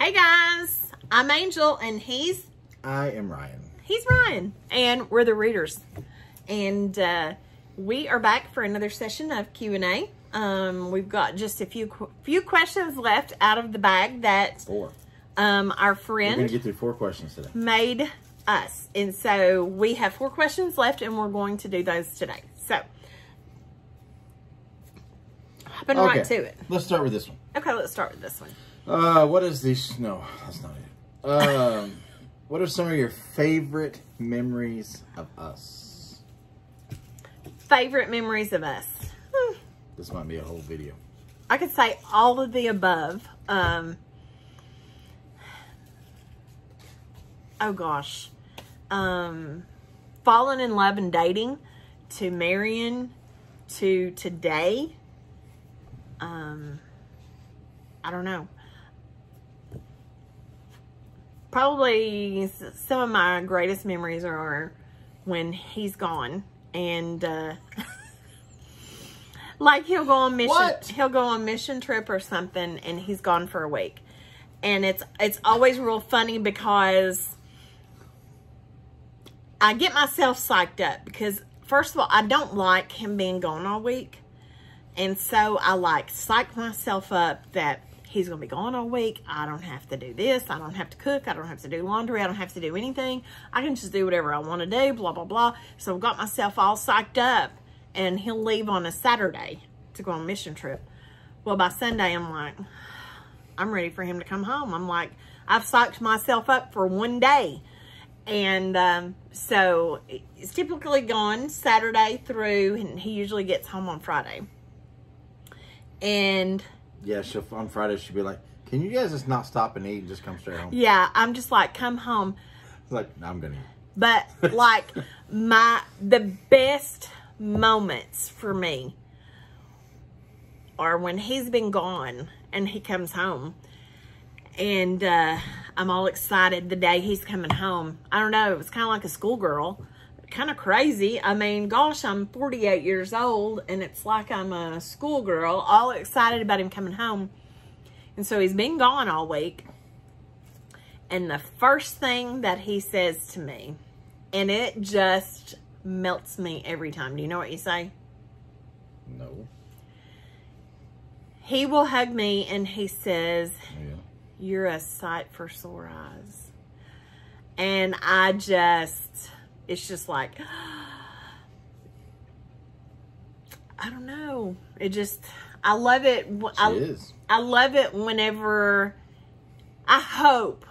Hey guys, I'm Angel and I am Ryan. He's Ryan, and we're the Readers. And we are back for another session of Q&A. We've got just a few questions left out of the bag that our friend We're going to get through 4 questions today. Made us. And so we have 4 questions left and we're going to do those today. So, hopping right to it. Let's start with this one. Okay, let's start with this one. What is this? No, that's not it. What are some of your favorite memories of us? Favorite memories of us? This might be a whole video. I could say all of the above. Oh gosh. Falling in love and dating, to marrying, to today. I don't know. Probably some of my greatest memories are when he's gone and like he'll go on mission trip or something and he's gone for a week. And it's always real funny because I get myself psyched up because first of all, I don't like him being gone all week. And so I like psych myself up that he's going to be gone all week. I don't have to do this. I don't have to cook. I don't have to do laundry. I don't have to do anything. I can just do whatever I want to do, blah, blah, blah. So I've got myself all psyched up and he'll leave on a Saturday to go on a mission trip. Well, by Sunday, I'm like, I'm ready for him to come home. I'm like, I've psyched myself up for one day. And so it's typically gone Saturday through and he usually gets home on Friday. And yeah, on Friday she'll be like, can you guys just not stop and eat and just come straight home? Yeah, I'm just like, come home. It's like, no, I'm gonna eat. But like the best moments for me are when he's been gone and he comes home and I'm all excited the day he's coming home. I don't know, it was kind of like a schoolgirl. Kind of crazy. I mean, gosh, I'm 48 years old and it's like I'm a schoolgirl, all excited about him coming home. And so he's been gone all week. And the first thing that he says to me, and it just melts me every time. Do you know what you say? No. He will hug me and he says, you're a sight for sore eyes. And it's just like, I don't know. I love it. I love it whenever, I hope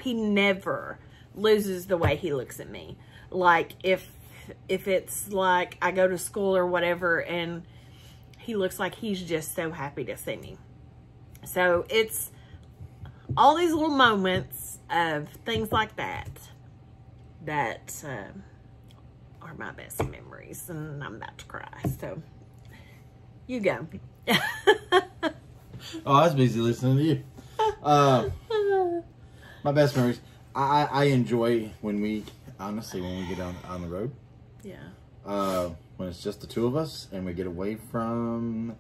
he never loses the way he looks at me. Like if it's like I go to school or whatever and he looks like he's just so happy to see me. So it's all these little moments of things like that are my best memories, and I'm about to cry, so you go. Oh, I was busy listening to you. My best memories, I enjoy when we get on the road. Yeah. When it's just the two of us and we get away from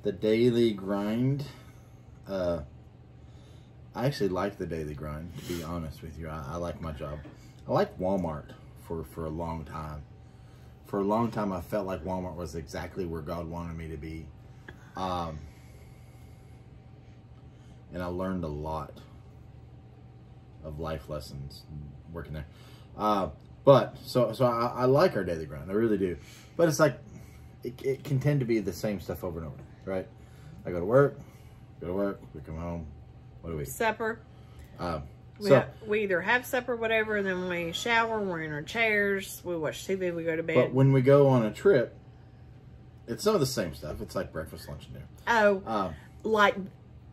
the daily grind. I actually like the daily grind, to be honest with you. I like my job. I like Walmart for a long time. For a long time, I felt like Walmart was exactly where God wanted me to be. And I learned a lot of life lessons working there. But I like our daily grind. I really do. But it's like, it can tend to be the same stuff over and over, right? I go to work, we come home. What do we? Supper. We either have supper, whatever, and then we shower, we're in our chairs, we watch TV, we go to bed. But when we go on a trip, it's some of the same stuff. It's like breakfast, lunch, and dinner. Oh, like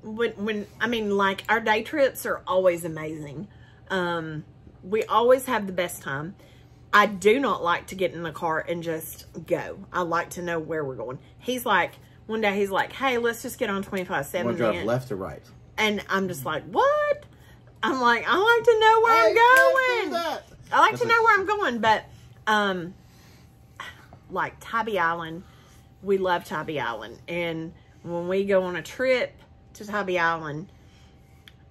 like our day trips are always amazing. We always have the best time. I do not like to get in the car and just go. I like to know where we're going. One day he's like, hey, let's just get on 25/7. Want to drive left or right? And I'm just like, what? I'm like, I like to know where I'm going. I like to know where I'm going. But, like Tybee Island, we love Tybee Island. And when we go on a trip to Tybee Island,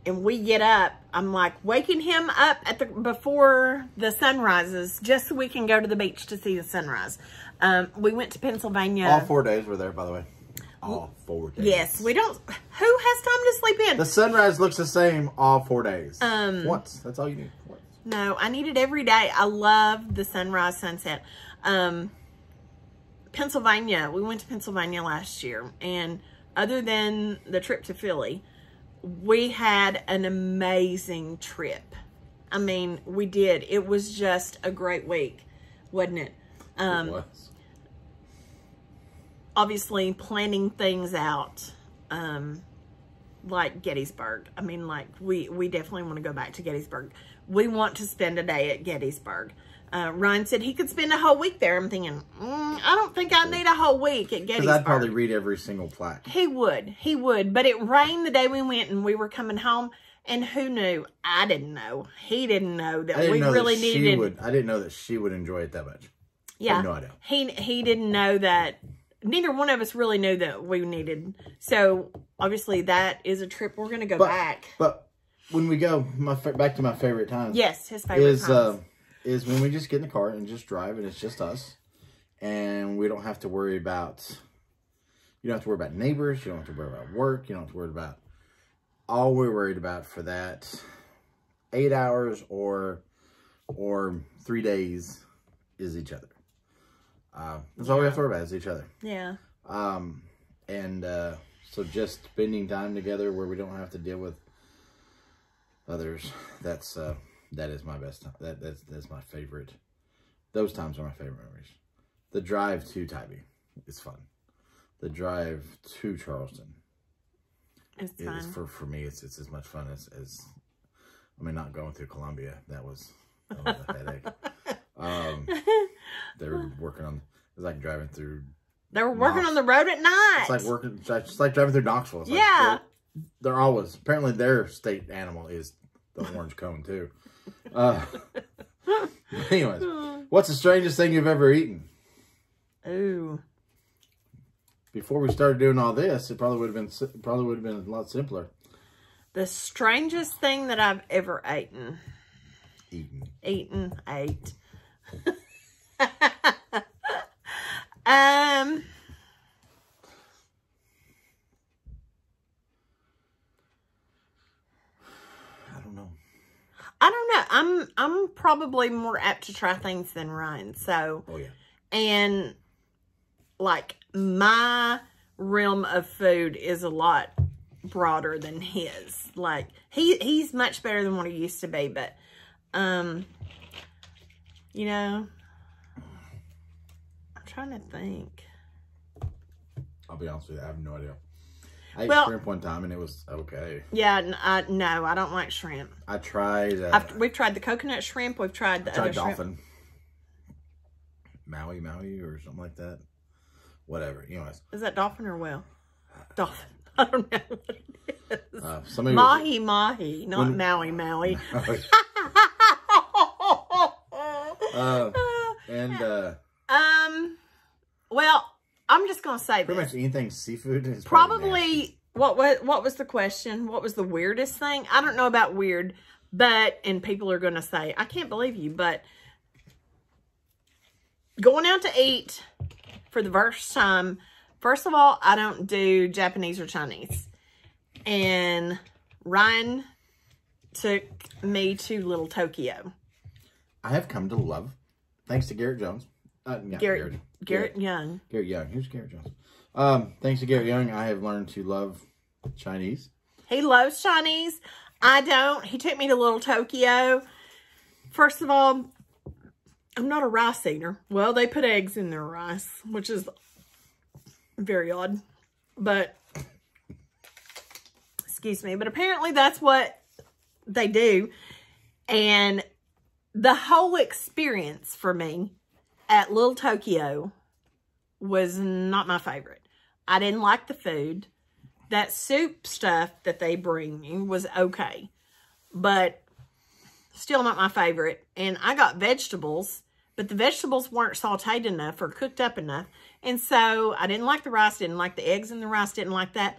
and we get up, I'm like waking him up before the sun rises, just so we can go to the beach to see the sunrise. We went to Pennsylvania. All 4 days were there, by the way. All 4 days. Yes, we don't. Who has time to sleep in? The sunrise looks the same all 4 days. Once. That's all you need. Once. No, I need it every day. I love the sunrise, sunset. Pennsylvania. We went to Pennsylvania last year, and other than the trip to Philly, we had an amazing trip. I mean, we did. It was just a great week, wasn't it? It was. Obviously, planning things out, like Gettysburg. I mean, like, we definitely want to go back to Gettysburg. We want to spend a day at Gettysburg. Ryan said he could spend a whole week there. I'm thinking, I don't think I need a whole week at Gettysburg. Because I'd probably read every single plaque. He would. But it rained the day we went, and we were coming home. And who knew? I didn't know. He didn't know that we really needed. I didn't know that she would enjoy it that much. Yeah. I had no idea. He didn't know that. Neither one of us really knew that we needed. So obviously that is a trip we're going to go back. But when we go, back to my favorite times. Yes, his favorite times. Is when we just get in the car and just drive, and it's just us. And we don't have to worry about, you don't have to worry about neighbors. You don't have to worry about work. You don't have to worry about, all we're worried about for that 8 hours or 3 days is each other. That's all we have to worry about is each other. Yeah. So just spending time together where we don't have to deal with others, that is my best time. That's my favorite. Those times are my favorite memories. The drive to Tybee is fun. The drive to Charleston is fun. For me, it's as much fun as I mean, not going through Columbia. That was a headache. They were working on. It was like driving through. They were working on the road at night. It's like driving through Knoxville. It's yeah. Like they're always, apparently their state animal is the orange cone too. Anyways, what's the strangest thing you've ever eaten? Ooh. Before we started doing all this, it probably would have been a lot simpler. The strangest thing that I've ever eaten. Ate. I don't know. I'm probably more apt to try things than Ryan. So, oh yeah. And like my realm of food is a lot broader than his. Like he's much better than what he used to be, but you know, I'm trying to think. I'll be honest with you, I have no idea. I ate shrimp one time and it was okay. Yeah, no, I don't like shrimp. I tried. We've tried the coconut shrimp. We've tried the other dolphin. Maui or something like that. Whatever. Anyways. Is that dolphin or whale? Dolphin. I don't know what it is. Mahi, not Maui. Well, I'm just gonna say pretty much anything seafood is probably what was the question? What was the weirdest thing? I don't know about weird, and people are gonna say, I can't believe you, but going out to eat for the first time, first of all, I don't do Japanese or Chinese. And Ryan took me to Little Tokyo. I have come to love, thanks to Garrett Jones. Garrett Young. Garrett Young. Who's Garrett Jones? Thanks to Garrett Young, I have learned to love Chinese. He loves Chinese. I don't. He took me to Little Tokyo. First of all, I'm not a rice eater. Well, they put eggs in their rice, which is very odd. But, excuse me, but apparently that's what they do. And the whole experience for me at Little Tokyo was not my favorite. I didn't like the food. That soup stuff that they bring you was okay, but still not my favorite. And I got vegetables, but the vegetables weren't sauteed enough or cooked up enough. And so I didn't like the rice, didn't like the eggs in the rice, didn't like that.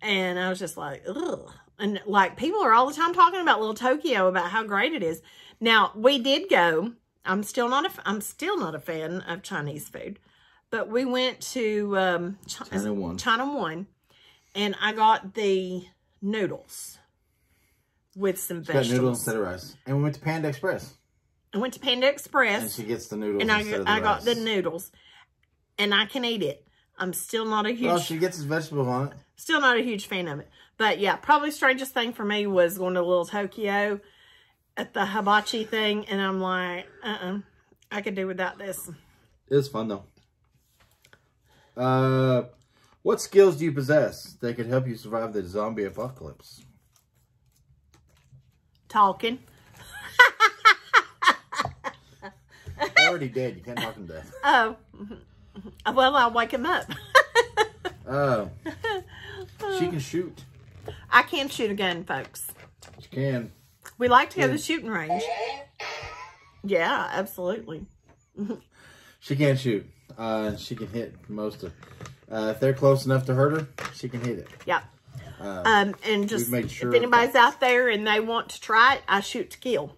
And I was just like, ugh. And like people are all the time talking about Little Tokyo, about how great it is. Now we did go. I'm still not a fan of Chinese food, but we went to China One, and I got the noodles with some vegetables. Got noodles instead of rice, and we went to Panda Express. I went to Panda Express, and she gets the noodles, and instead of the I rice. got the noodles, and I can eat it. I'm still not a huge. Well, she gets his vegetables on it. Still not a huge fan of it, but yeah, probably strangest thing for me was going to Little Tokyo at the hibachi thing, and I'm like, I could do without this. It was fun though. What skills do you possess that could help you survive the zombie apocalypse? Talking. They're already dead. You can't talk them to death. Oh, well, I'll wake him up. She can shoot. I can shoot a gun, folks. She can. We like to go to the shooting range. Yeah, absolutely. She can shoot. She can hit most of. If they're close enough to hurt her, she can hit it. Yeah. And just made sure if anybody's out there and they want to try it, I shoot to kill.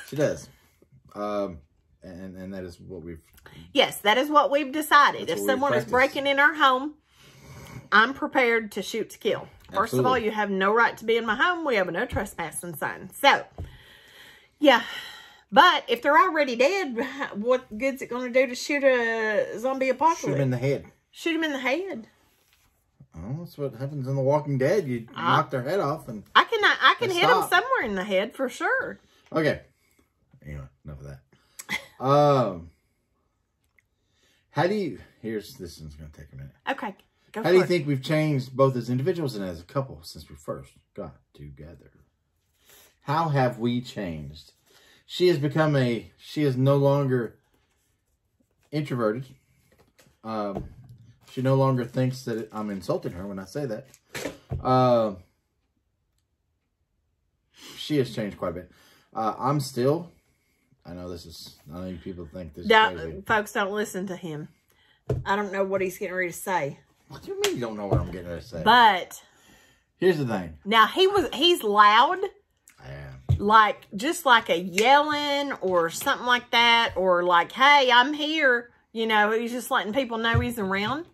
She does. And that is what we've. Yes, that is what we've decided. If someone is breaking in our home, I'm prepared to shoot to kill. First of all, you have no right to be in my home. We have a no trespassing sign. So, yeah. But if they're already dead, what good's it going to do to shoot a zombie apocalypse? Shoot them in the head. Shoot them in the head. Oh, that's what happens in The Walking Dead. You knock their head off and I can hit them somewhere in the head for sure. Okay. Anyway, enough of that. How do you... this one's going to take a minute. Okay. How do you think we've changed both as individuals and as a couple since we first got together? How have we changed? She has become she is no longer introverted. She no longer thinks that I'm insulting her when I say that. She has changed quite a bit. I'm still... I know people think this is crazy. Folks, don't listen to him. I don't know what he's getting ready to say. What do you mean you don't know what I'm getting ready to say? But here's the thing. Now he's loud. Yeah. Like just like a yelling or something like that, or like, hey, I'm here. You know, he's just letting people know he's around.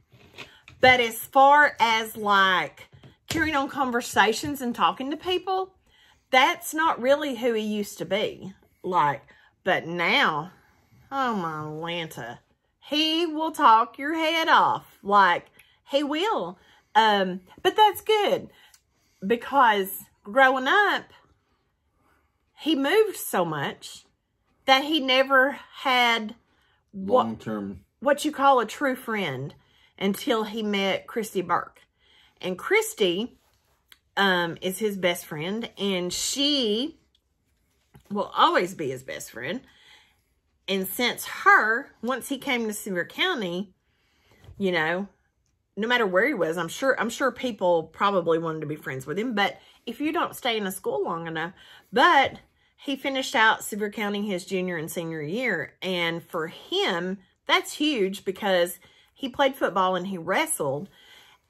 But as far as like carrying on conversations and talking to people, that's not really who he used to be. Like, but now, oh my Lanta, he will talk your head off. Like, he will. But that's good because growing up, he moved so much that he never had long-term what you call a true friend until he met Christy Burke. And Christy is his best friend, and she will always be his best friend. And since once he came to Sevier County, you know, no matter where he was, I'm sure people probably wanted to be friends with him. But if you don't stay in a school long enough, but he finished out Sevier County his junior and senior year. And for him, that's huge because he played football and he wrestled.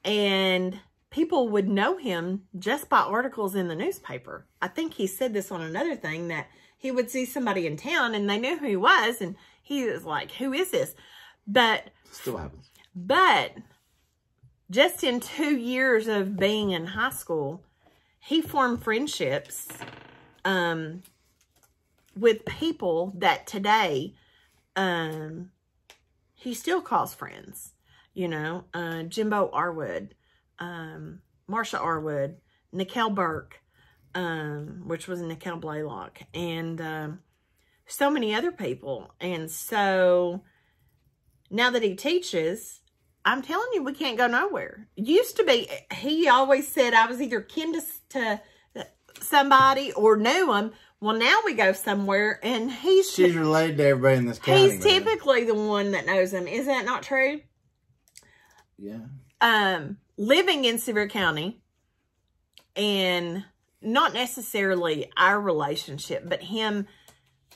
And people would know him just by articles in the newspaper. I think he said this on another thing, that he would see somebody in town and they knew who he was. And he was like, who is this? But still happens. But just in 2 years of being in high school, he formed friendships with people that today he still calls friends. You know, Jimbo Arwood, Marsha Arwood, Nicole Burke, which was Nicole Blaylock, and so many other people. And so now that he teaches, I'm telling you, we can't go nowhere. It used to be, he always said I was either kin to somebody or knew him. Well, now we go somewhere and she's related to everybody in this county. He's typically the one that knows him. Is that not true? Yeah. Living in Sevier County, and not necessarily our relationship, but him,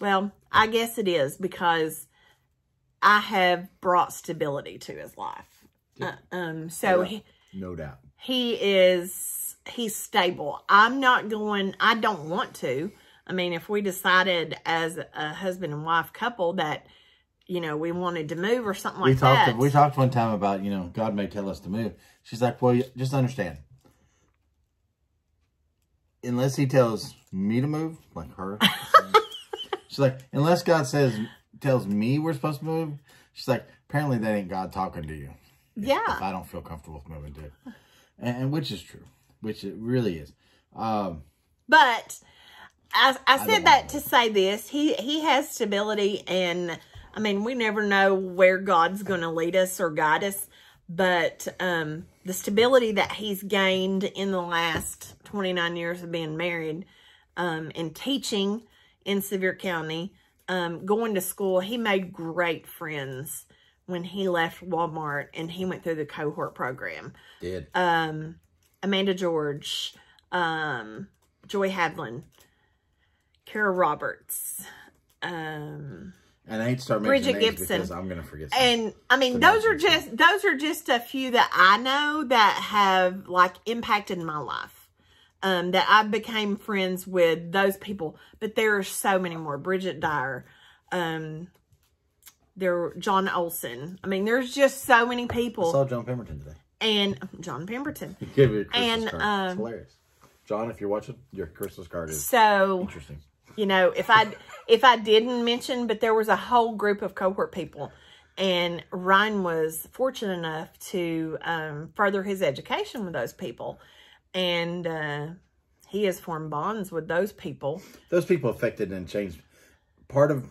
well, I guess it is because I have brought stability to his life. Yeah. So no doubt. He is he's stable. I'm not going, I don't want to. I mean, if we decided as a husband and wife couple that, you know, we wanted to move or something like that. We talked one time about, you know, God may tell us to move. She's like, well, just understand. Unless he tells me to move, like her. She's like, unless God tells me we're supposed to move. She's like, apparently that ain't God talking to you. Yeah. If I don't feel comfortable with moving too. And which is true. Which it really is. But I said that to say this. He has stability, and I mean, we never know where God's going to lead us or guide us. But the stability that he's gained in the last 29 years of being married, and teaching in Sevier County, going to school, he made great friends when he left Walmart and he went through the cohort program. Did. Amanda George, Joy Hadlin, Kara Roberts, and I hate to start Bridget mentioning names Gibson, because I'm going to forget something. And I mean, those are just a few that I know that have like impacted my life. That I became friends with those people, but there are so many more. Bridget Dyer, John Olson. I mean, there's just so many people. I saw John Pemberton today. And John Pemberton. He gave me a Christmas card. It's hilarious. John, if you're watching, your Christmas card is so interesting. You know, if I didn't mention, but there was a whole group of cohort people, and Ryan was fortunate enough to further his education with those people, and he has formed bonds with those people. Those people affected and changed. Part of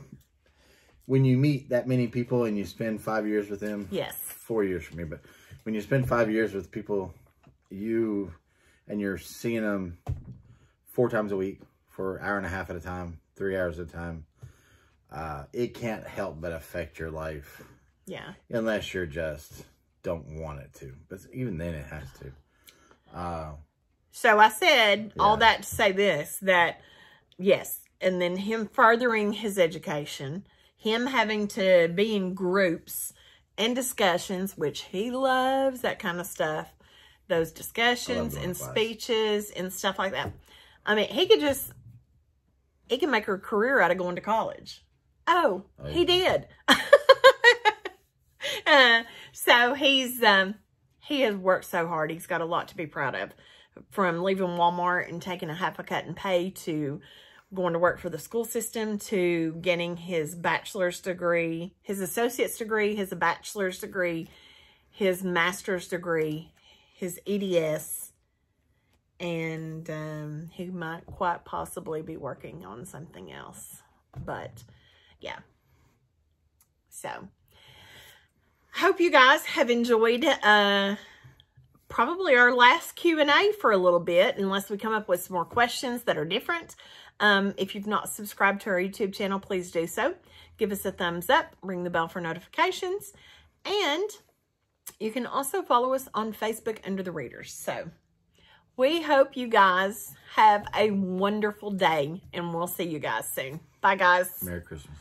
when you meet that many people and you spend 5 years with them. Yes. 4 years for me, but when you spend 5 years with people, you're seeing them 4 times a week for an hour and a half at a time, 3 hours at a time, it can't help but affect your life. Yeah. Unless you're just don't want it to. But even then it has to. So I said all that to say this, that yes, and then him furthering his education, him having to be in groups and discussions, which he loves, that kind of stuff, those discussions and speeches and stuff like that. I mean, he can make a career out of going to college. Oh, he did. So he has worked so hard. He's got a lot to be proud of, from leaving Walmart and taking a half a cut in pay to going to work for the school system to getting his bachelor's degree, his associate's degree, his bachelor's degree, his master's degree, his EDS, and he might quite possibly be working on something else. But yeah. So hope you guys have enjoyed probably our last Q&A for a little bit, unless we come up with some more questions that are different. If you've not subscribed to our YouTube channel, please do so. Give us a thumbs up, ring the bell for notifications, and you can also follow us on Facebook under The Readers. So we hope you guys have a wonderful day, and we'll see you guys soon. Bye, guys. Merry Christmas.